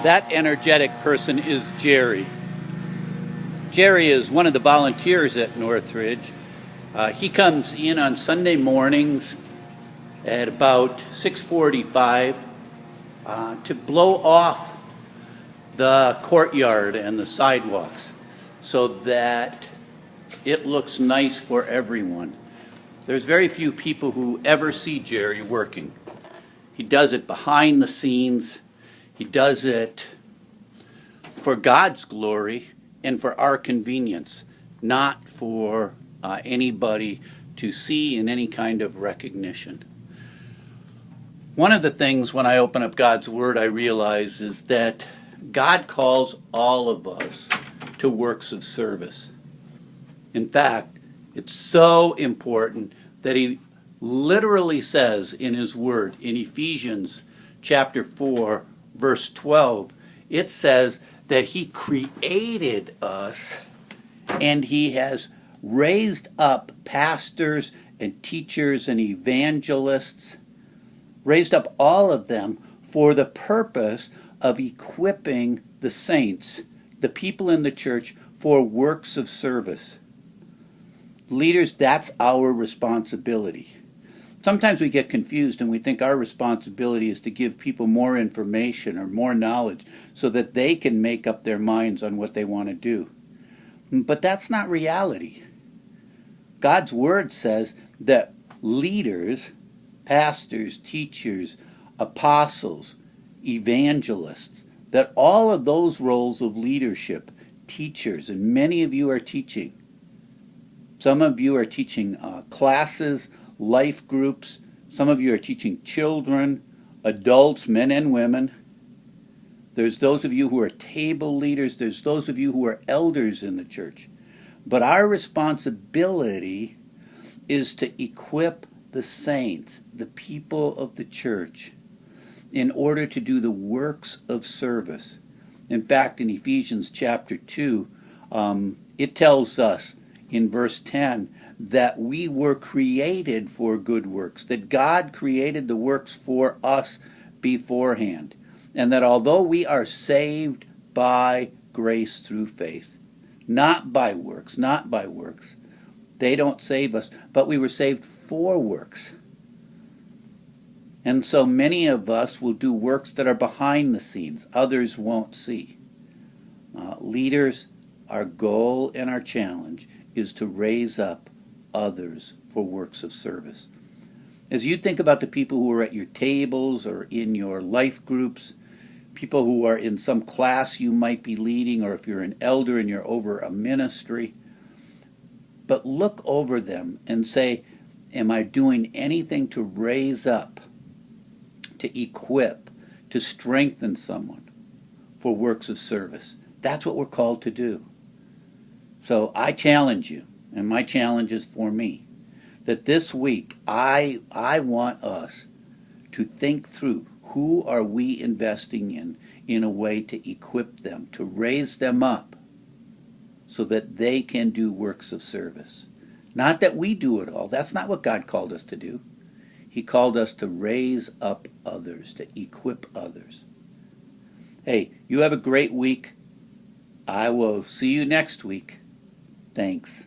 That energetic person is Jerry. Jerry is one of the volunteers at Northridge. He comes in on Sunday mornings at about 6:45 to blow off the courtyard and the sidewalks so that it looks nice for everyone. There's very few people who ever see Jerry working. He does it behind the scenes. He does it for God's glory and for our convenience, not for anybody to see in any kind of recognition. One of the things when I open up God's Word I realize is that God calls all of us to works of service. In fact, it's so important that He literally says in His Word, in Ephesians chapter 4, verse 12, it says that He created us and He has raised up pastors and teachers and evangelists, raised up all of them for the purpose of equipping the saints, the people in the church, for works of service. Leaders, that's our responsibility. Sometimes we get confused and we think our responsibility is to give people more information or more knowledge so that they can make up their minds on what they want to do. But that's not reality. God's Word says that leaders, pastors, teachers, apostles, evangelists, that all of those roles of leadership, teachers, and many of you are teaching. Some of you are teaching classes, life groups. Some of you are teaching children, adults, men and women. There's those of you who are table leaders. There's those of you who are elders in the church. But our responsibility is to equip the saints, the people of the church, in order to do the works of service. In fact, in Ephesians chapter 2, it tells us in verse 10 that we were created for good works, that God created the works for us beforehand, and that although we are saved by grace through faith, not by works, they don't save us, but we were saved for works. And so many of us will do works that are behind the scenes, others won't see. Leaders, our goal and our challenge is to raise up others for works of service. As you think about the people who are at your tables or in your life groups, people who are in some class you might be leading, or if you're an elder and you're over a ministry, but look over them and say, am I doing anything to raise up, to equip, to strengthen someone for works of service? That's what we're called to do. So I challenge you, and my challenge is for me, that this week I want us to think through who are we investing in a way to equip them, to raise them up so that they can do works of service. Not that we do it all. That's not what God called us to do. He called us to raise up others, to equip others. Hey, you have a great week. I will see you next week. Thanks.